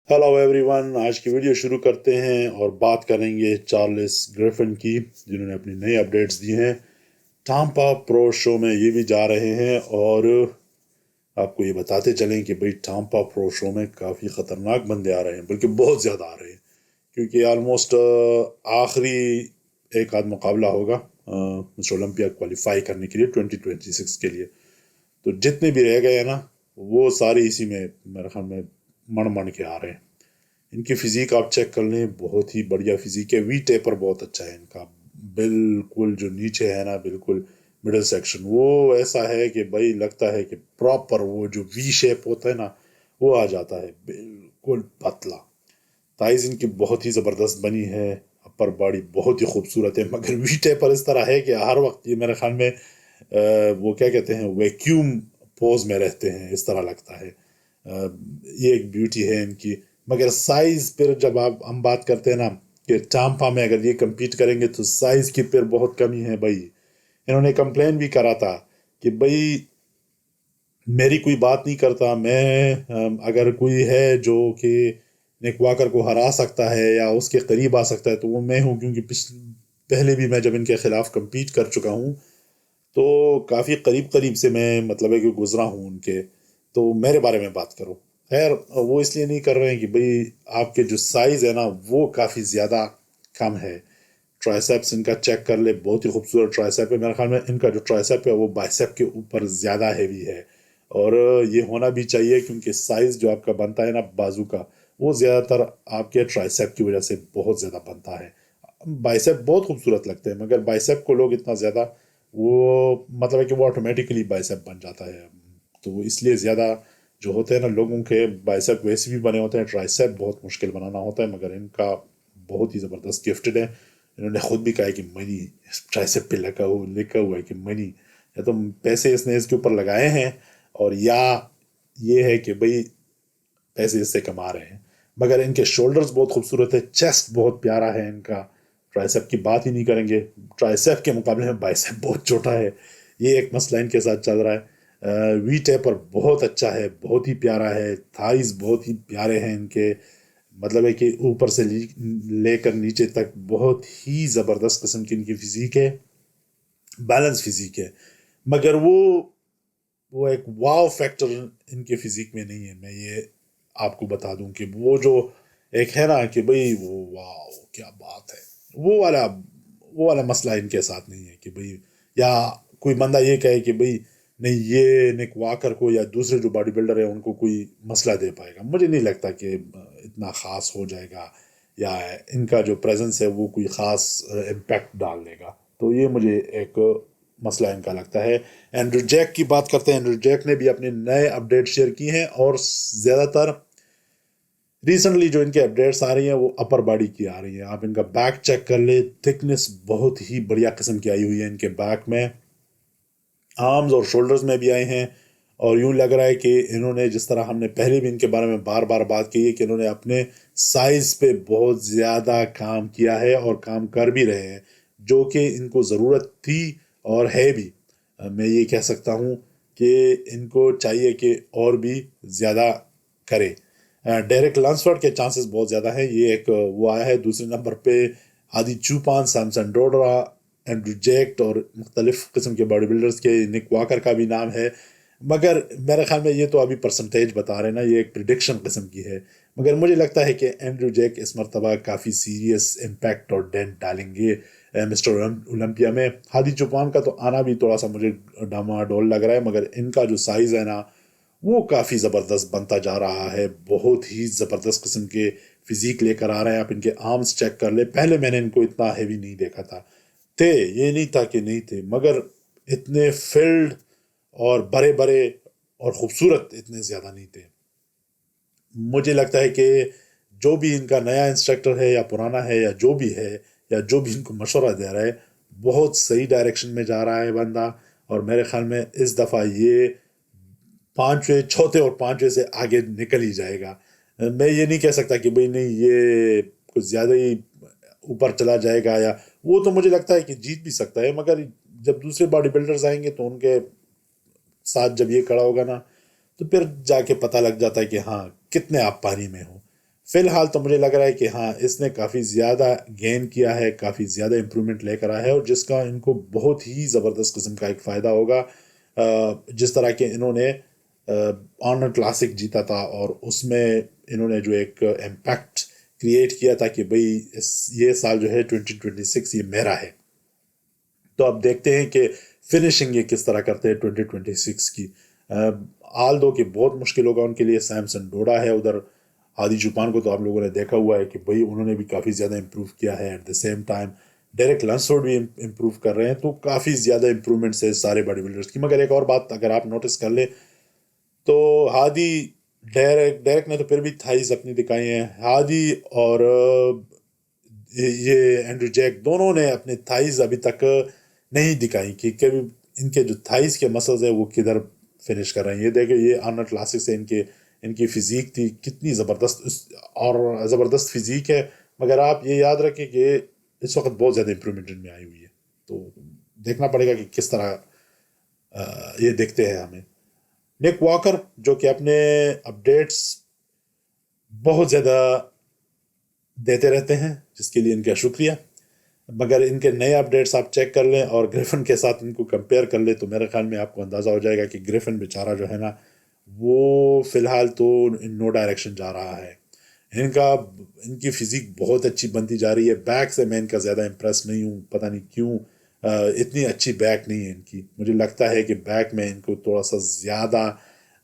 Hello everyone, आज की video शुरू करते हैं और बात करेंगे चार्ल्स ग्रिफिन की, जिन्होंने अपनी नई अपडेट्स दी हैं। टाम्पा प्रो शो में ये भी जा रहे हैं और आपको ये बताते चलें कि भाई टाम्पा प्रो शो में काफ़ी ख़तरनाक बंदे आ रहे हैं, बल्कि बहुत ज़्यादा आ रहे हैं, क्योंकि ऑलमोस्ट आखिरी एक आध मुकाबला होगा मिस्टर ओलंपिया क्वालिफाई करने के लिए 2026 के लिए। तो जितने भी रह गए हैं ना, वो सारे इसी में मेरे ख्याल में मण के आ रहे हैं। इनकी फिजिक आप चेक कर लें, बहुत ही बढ़िया फिजिक है। वी टेपर बहुत अच्छा है इनका, बिल्कुल जो नीचे है ना, बिल्कुल मिडिल सेक्शन वो ऐसा है कि भाई लगता है कि प्रॉपर वो जो वी शेप होता है ना, वो आ जाता है, बिल्कुल पतला। थाइज इनकी बहुत ही ज़बरदस्त बनी है, अपर बॉडी बहुत ही खूबसूरत है, मगर वी टेपर इस तरह है कि हर वक्त ये मेरे ख्याल में वो क्या कहते हैं, वैक्यूम पोज में रहते हैं, इस तरह लगता है। ये एक ब्यूटी है इनकी। मगर साइज पर जब आप हम बात करते हैं ना कि टाम्पा में अगर ये compete करेंगे तो साइज की फिर बहुत कमी है भाई। इन्होंने कंप्लेन भी करा था कि भाई मेरी कोई बात नहीं करता, मैं अगर कोई है जो कि निक वॉकर को हरा सकता है या उसके करीब आ सकता है तो वो मैं हूँ, क्योंकि पहले भी मैं जब इनके खिलाफ compete कर चुका हूँ तो काफ़ी करीब करीब से मैं मतलब है कि गुजरा हूँ उनके। तो मेरे बारे में बात करो, खैर वो इसलिए नहीं कर रहे हैं कि भाई आपके जो साइज है ना वो काफ़ी ज़्यादा कम है। ट्राइसेप्स इनका चेक कर ले, बहुत ही खूबसूरत ट्राइसेप है। मेरे ख्याल में इनका जो ट्राइसेप है वो बाइसेप के ऊपर ज़्यादा हैवी है, और ये होना भी चाहिए, क्योंकि साइज जो आपका बनता है ना बाजू का, वो ज़्यादातर आपके ट्राइसेप की वजह से बहुत ज़्यादा बनता है। बाइसेप बहुत खूबसूरत लगते हैं, मगर बाइसेप को लोग इतना ज़्यादा वो मतलब है कि वो ऑटोमेटिकली बाइसेप बन जाता है। तो इसलिए ज़्यादा जो होते हैं ना लोगों के बाइसेप वैसे भी बने होते हैं, ट्राइसेप बहुत मुश्किल बनाना होता है, मगर इनका बहुत ही ज़बरदस्त गिफ्टेड है। इन्होंने खुद भी कहा है कि मनी ट्राइसेप पे लिखा हुआ है कि मनी, या तो पैसे इसने इसके ऊपर लगाए हैं, और या ये है कि भाई पैसे इससे कमा रहे हैं। मगर इनके शोल्डर्स बहुत खूबसूरत है, चेस्ट बहुत प्यारा है इनका, ट्राइसेप की बात ही नहीं करेंगे। ट्राइसेप के मुकाबले में बाइसेप बहुत छोटा है, ये एक मसला इनके साथ चल रहा है। वी टेपर बहुत अच्छा है, बहुत ही प्यारा है। थाइज बहुत ही प्यारे हैं इनके, मतलब है कि ऊपर से लेकर नीचे तक बहुत ही ज़बरदस्त किस्म की इनकी फिजिक है, बैलेंस फिजिक है। मगर वो एक वाव फैक्टर इनके फिजिक में नहीं है। मैं ये आपको बता दूं कि वो जो एक है ना कि भाई वो वाव क्या बात है, वो वाला मसला इनके साथ नहीं है कि भाई, या कोई बंदा ये कहे कि भाई नहीं ये निक वाकर को या दूसरे जो बॉडी बिल्डर है उनको कोई मसला दे पाएगा। मुझे नहीं लगता कि इतना ख़ास हो जाएगा, या इनका जो प्रेजेंस है वो कोई ख़ास इम्पैक्ट डाल देगा। तो ये मुझे एक मसला इनका लगता है। एंड्रू जैक की बात करते हैं, एंड्रू जैक ने भी अपने नए अपडेट शेयर की हैं, और ज़्यादातर रिसेंटली जो इनके अपडेट्स आ रही हैं वो अपर बॉडी की आ रही हैं। आप इनका बैक चेक कर ले, थिकनेस बहुत ही बढ़िया किस्म की आई हुई है इनके बैक में, आर्म्स और शोल्डर्स में भी आए हैं। और यूं लग रहा है कि इन्होंने, जिस तरह हमने पहले भी इनके बारे में बार बार बात की है, कि इन्होंने अपने साइज पे बहुत ज़्यादा काम किया है और काम कर भी रहे हैं, जो कि इनको ज़रूरत थी और है भी। मैं ये कह सकता हूँ कि इनको चाहिए कि और भी ज़्यादा करे। डेरेक लांसफोर्ड के चांसेस बहुत ज़्यादा हैं, ये एक वो आया है दूसरे नंबर पे। आदि चूपान, सैमसन डोडरा, एंड्रू जैक्ट और मुख्तलिफ किस्म के बॉडी बिल्डर्स के, निक वॉकर का भी नाम है। मगर मेरे ख्याल में ये तो अभी परसेंटेज बता रहे हैं ना, ये एक प्रिडिक्शन किस्म की है। मगर मुझे लगता है कि एंड्रू जैक इस मरतबा काफ़ी सीरियस इम्पैक्ट और डेंट डालेंगे मिस्टर ओलंपिया में। हादी चौपान का तो आना भी थोड़ा सा मुझे डामाडोल लग रहा है, मगर इनका जो साइज़ है ना वो काफ़ी ज़बरदस्त बनता जा रहा है। बहुत ही ज़बरदस्त किस्म के फिजिक लेकर आ रहे हैं। आप इनके आर्म्स चेक कर ले, पहले मैंने इनको इतना हैवी नहीं देखा था। थे, ये नहीं था कि नहीं थे, मगर इतने फील्ड और बड़े बड़े और खूबसूरत इतने ज़्यादा नहीं थे। मुझे लगता है कि जो भी इनका नया इंस्ट्रक्टर है या पुराना है या जो भी है, या जो भी इनको मशवरा दे रहा है, बहुत सही डायरेक्शन में जा रहा है बंदा। और मेरे ख्याल में इस दफ़ा ये पांचवे, चौथे और पांचवे से आगे निकल ही जाएगा। मैं ये नहीं कह सकता कि भाई नहीं ये कुछ ज़्यादा ही ऊपर चला जाएगा, या वो तो मुझे लगता है कि जीत भी सकता है, मगर जब दूसरे बॉडी बिल्डर्स आएंगे तो उनके साथ जब ये खड़ा होगा ना, तो फिर जाके पता लग जाता है कि हाँ कितने आप पानी में हो। فی الحال تو مجھے لگ رہا ہے کہ ہاں اس نے کافی زیادہ گین کیا ہے، کافی زیادہ امپرومنٹ لے کر آیا ہے، اور جس کا ان کو بہت ہی زبردست قسم کا ایک فائدہ ہوگا. جس طرح کہ انہوں نے آنر کلاسک جیتا تھا، اور اس میں انہوں نے جو ایک امپیکٹ کریٹ کیا تھا کہ بھئی یہ سال جو ہے 2026 یہ میرا ہے. تو اب دیکھتے ہیں کہ فنشنگ یہ کس طرح کرتے ہیں 2026 کی. آل دو کہ بہت مشکل ہوگا ان کے لیے. سیمسن ڈوڈا ہے ادھر، ہادی چوپان کو تو آپ لوگوں نے دیکھا ہوا ہے کہ بھئی انہوں نے بھی کافی زیادہ امپروو کیا ہے. ایٹ دا سیم ٹائم ڈیریک لنسفورڈ بھی امپروو کر رہے ہیں. تو کافی زیادہ امپروومنٹس ہے سارے باڈی بلڈرز کی. مگر ایک اور بات اگر آپ نوٹس کر لیں تو ہادی، ڈیریک نے تو پھر بھی تھائیز اپنی دکھائی ہیں. ہادی اور یہ اینڈریو جیک دونوں نے اپنے تھائیز ابھی تک نہیں دکھائی کہ کبھی ان کے جو تھائیز کے مسلز ہیں وہ کدھر فنش کر رہے ہیں. یہ دیکھیں، یہ آرنولڈ کلاسک سے ان کی فزیک تھی کتنی زبردست، اور زبردست فزیک ہے. مگر آپ یہ یاد رکھیں کہ اس وقت بہت زیادہ امپرومنٹ ان میں آئی ہوئی ہے. تو دیکھنا پڑے گا کہ کس طرح یہ دیکھتے ہیں ہمیں. نک واکر جو کہ اپنے اپڈیٹس بہت زیادہ دیتے رہتے ہیں، جس کے لیے ان کا شکریہ. مگر ان کے نئے اپڈیٹس آپ چیک کر لیں اور گریفن کے ساتھ ان کو کمپیئر کر لیں تو میرے خیال میں آپ کو اندازہ ہو جائے گا کہ گریفن بیچارہ جو ہے نا وہ فی الحال تو نو ڈائریکشن جا رہا ہے. ان کی فزیک بہت اچھی بنتی جا رہی ہے. بیک سے میں ان کا زیادہ امپریس نہیں ہوں، پتہ نہیں کیوں. اتنی اچھی بیک نہیں ہے ان کی. مجھے لگتا ہے کہ بیک میں ان کو تھوڑا سا زیادہ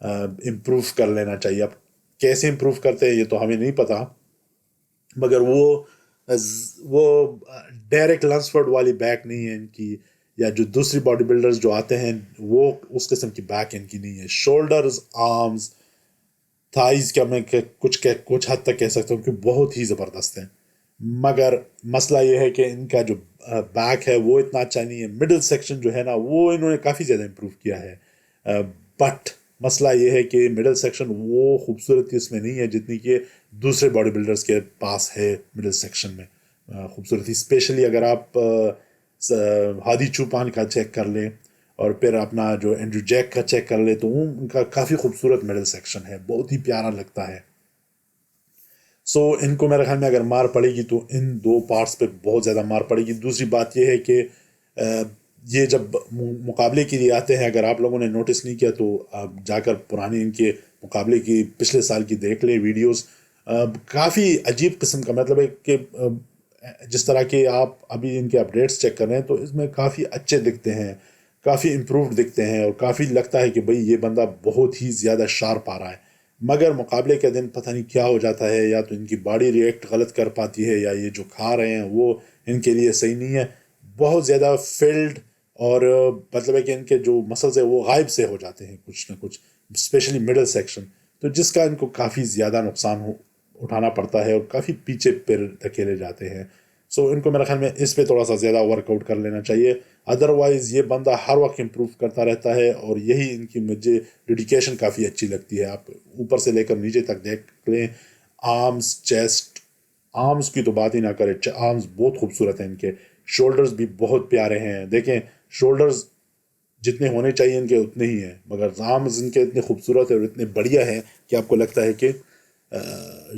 امپروو کر لینا چاہیے. اب کیسے امپروو کرتے ہیں یہ تو ہمیں نہیں پتا، مگر وہ ڈیریک لنسفورڈ والی بیک نہیں ہے ان کی، یا جو دوسری باڈی بلڈرز جو آتے ہیں وہ اس قسم کی بیک ان کی نہیں ہے. شولڈرز، آرمز، تھائز کا میں کچھ حد تک کہہ سکتا ہوں کہ بہت ہی زبردست ہیں. مگر مسئلہ یہ ہے کہ ان کا جو بیک ہے وہ اتنا اچھا نہیں ہے. مڈل سیکشن جو ہے نا وہ انہوں نے کافی زیادہ امپروو کیا ہے. بٹ مسئلہ یہ ہے کہ مڈل سیکشن وہ خوبصورتی اس میں نہیں ہے جتنی کہ دوسرے باڈی بلڈرز کے پاس ہے. مڈل سیکشن میں خوبصورتی، اسپیشلی اگر آپ ہادی چوپان کا چیک کر لیں اور پھر اپنا جو اینڈریو جیک کا چیک کر لیں تو ان کا کافی خوبصورت مڈل سیکشن ہے، بہت ہی پیارا لگتا ہے. سو ان کو میرے خیال میں اگر مار پڑے گی تو ان دو پارٹس پہ بہت زیادہ مار پڑے گی. دوسری بات یہ ہے کہ یہ جب مقابلے کے لیے آتے ہیں، اگر آپ لوگوں نے نوٹس نہیں کیا تو آپ جا کر پرانی ان کے مقابلے کی پچھلے سال کی دیکھ لیں ویڈیوز. کافی عجیب قسم کا مطلب ہے کہ جس طرح کہ آپ ابھی ان کے اپڈیٹس چیک کر رہے ہیں تو اس میں کافی اچھے دکھتے ہیں، کافی امپرووڈ دکھتے ہیں، اور کافی لگتا ہے کہ بھئی یہ بندہ بہت ہی زیادہ شارپ آ رہا ہے. مگر مقابلے کے دن پتہ نہیں کیا ہو جاتا ہے، یا تو ان کی باڈی ریئیکٹ غلط کر پاتی ہے، یا یہ جو کھا رہے ہیں وہ ان کے لیے صحیح نہیں ہے. بہت زیادہ فلڈ، اور مطلب ہے کہ ان کے جو مسلز ہیں وہ غائب سے ہو جاتے ہیں کچھ نہ کچھ، اسپیشلی مڈل سیکشن. تو جس کا ان کو کافی زیادہ نقصان اٹھانا پڑتا ہے اور کافی پیچھے پھر دھکیلے جاتے ہیں. سو ان کو میرے خیال میں اس پہ تھوڑا سا زیادہ ورک آؤٹ کر لینا چاہیے. ادروائز یہ بندہ ہر وقت امپروو کرتا رہتا ہے، اور یہی ان کی مجھے ڈیڈیکیشن کافی اچھی لگتی ہے. آپ اوپر سے لے کر نیچے تک دیکھ لیں، آرمز، چیسٹ، آرمز کی تو بات ہی نہ کرے، آرمز بہت خوبصورت ہیں ان کے. شولڈرز بھی بہت پیارے ہیں. دیکھیں شولڈرز جتنے ہونے چاہیے ان کے اتنے ہی ہیں، مگر آرمز ان کے اتنے خوبصورت ہیں اور اتنے بڑھیا ہیں کہ آپ کو لگتا ہے کہ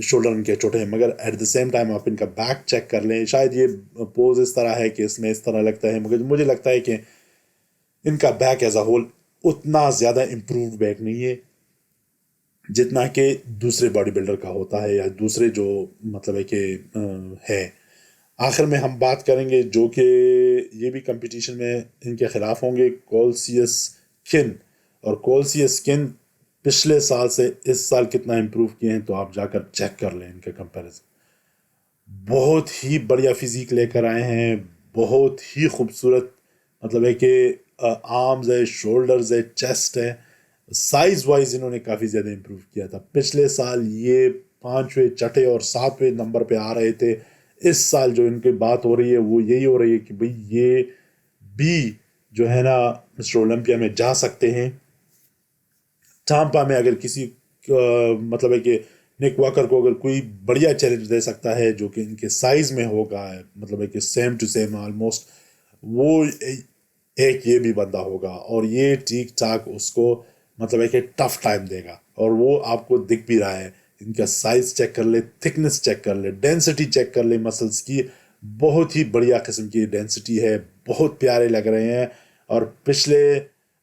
شولڈر ان کے چھوٹے ہیں. مگر ایٹ دا سیم ٹائم آپ ان کا بیک چیک کر لیں، شاید یہ پوز اس طرح ہے کہ اس میں اس طرح لگتا ہے، مگر مجھے لگتا ہے کہ ان کا بیک ایز اے ہول اتنا زیادہ امپرووڈ بیک نہیں ہے جتنا کہ دوسرے باڈی بلڈر کا ہوتا ہے، یا دوسرے جو مطلب ہے کہ ہے. آخر میں ہم بات کریں گے جو کہ یہ بھی کمپٹیشن میں ان کے خلاف ہوں گے، کولسیس کن. اور کولسیس کن پچھلے سال سے اس سال کتنا امپروو کیے ہیں تو آپ جا کر چیک کر لیں ان کے کمپیریزن. بہت ہی بڑھیا فزیک لے کر آئے ہیں، بہت ہی خوبصورت مطلب ہے کہ آرمز ہے، شولڈرز ہے، چیسٹ ہے. سائز وائز انہوں نے کافی زیادہ امپروو کیا تھا. پچھلے سال یہ 5ویں، 6 اور 7ویں نمبر پہ آ رہے تھے. اس سال جو ان کی بات ہو رہی ہے وہ یہی ہو رہی ہے کہ بھئی یہ بھی جو ہے نا مسٹر اولمپیا میں جا سکتے ہیں. ٹامپا میں اگر کسی مطلب ہے کہ نک واکر کو اگر کوئی بڑھیا چیلنج دے سکتا ہے جو کہ ان کے سائز میں ہوگا، مطلب ہے کہ سیم ٹو سیم آلموسٹ، وہ ایک یہ بھی بندہ ہوگا، اور یہ ٹھیک ٹھاک اس کو مطلب ہے کہ ٹف ٹائم دے گا. اور وہ آپ کو دکھ بھی رہا ہے. इनका साइज चेक कर ले, थिकनेस चेक कर ले, डेंसिटी चेक कर ले मसल्स की, बहुत ही बढ़िया किस्म की डेंसिटी है, बहुत प्यारे लग रहे हैं। और पिछले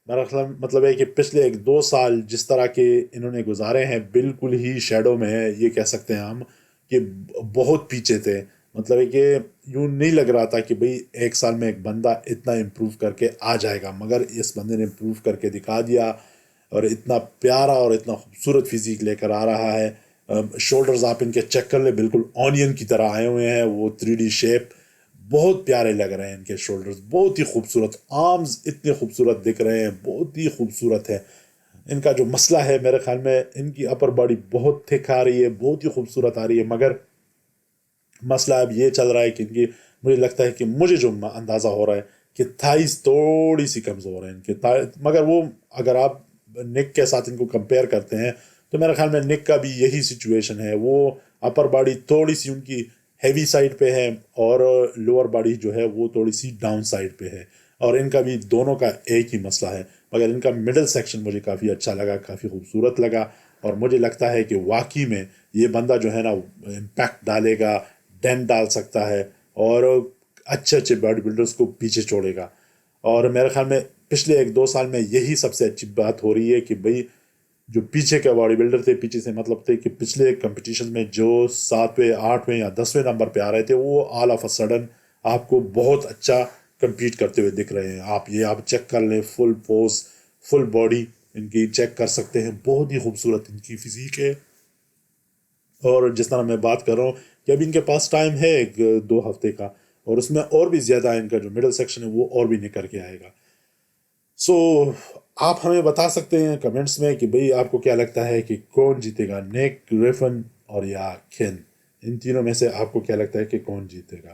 मेरा ख्याल मतलब है कि पिछले 1-2 साल जिस तरह के इन्होंने गुजारे हैं बिल्कुल ही शेडो में है, ये कह सकते हैं हम कि बहुत पीछे थे। मतलब है कि यूँ नहीं लग रहा था कि भाई 1 साल में एक बंदा इतना इम्प्रूव करके आ जाएगा, मगर इस बंदे ने इम्प्रूव करके दिखा दिया और इतना प्यारा और इतना खूबसूरत फिजिक लेकर आ रहा है। शोल्डर्स आप इनके चेक कर ले, बिल्कुल ऑनियन की तरह आए हुए हैं, वो 3D शेप, बहुत प्यारे लग रहे हैं इनके शोल्डर्स, बहुत ही खूबसूरत। आर्म्स इतने खूबसूरत दिख रहे हैं, बहुत ही खूबसूरत है। इनका जो मसला है मेरे ख्याल में, इनकी अपर बॉडी बहुत थिक आ रही है, बहुत ही खूबसूरत आ रही है, मगर मसला अब ये चल रहा है कि इनकी, मुझे लगता है कि मुझे जो अंदाज़ा हो रहा है कि थाइस थोड़ी सी कमज़ोर है इनके मगर वो अगर आप निक के साथ इनको कंपेयर करते हैं तो मेरे ख्याल में निक का भी यही सिचुएशन है। वो अपर बॉडी थोड़ी सी उनकी हैवी साइड पे है और लोअर बॉडी जो है वो थोड़ी सी डाउन साइड पे है, और इनका भी दोनों का एक ही मसला है। मगर इनका मिडिल सेक्शन मुझे काफ़ी अच्छा लगा, काफ़ी खूबसूरत लगा, और मुझे लगता है कि वाकई में ये बंदा जो है ना इम्पैक्ट डालेगा, डेंट डाल सकता है और अच्छे अच्छे बॉडी बिल्डर्स को पीछे छोड़ेगा। और मेरे ख्याल में पिछले 1-2 साल में यही सबसे अच्छी बात हो रही है कि भाई जो पीछे के बॉडी बिल्डर थे, पीछे से मतलब थे कि पिछले कंपटीशन में जो 7वें 8वें या 10वें नंबर पे आ रहे थे, वो ऑल ऑफ अ सडन आपको बहुत अच्छा compete करते हुए दिख रहे हैं। आप चेक कर लें, फुल पोज, फुल बॉडी इनकी चेक कर सकते हैं, बहुत ही खूबसूरत इनकी फिजिक है। और जिस तरह मैं बात कर रहा हूँ कि अभी इनके पास टाइम है 1-2 हफ्ते का, और उसमें और भी ज़्यादा इनका जो मिडिल सेक्शन है वो और भी निकल के आएगा। सो आप हमें बता सकते हैं कमेंट्स में कि भाई आपको क्या लगता है कि कौन जीतेगा, निक, ग्रिफिन और या केन? इन तीनों में से आपको क्या लगता है कि कौन जीतेगा?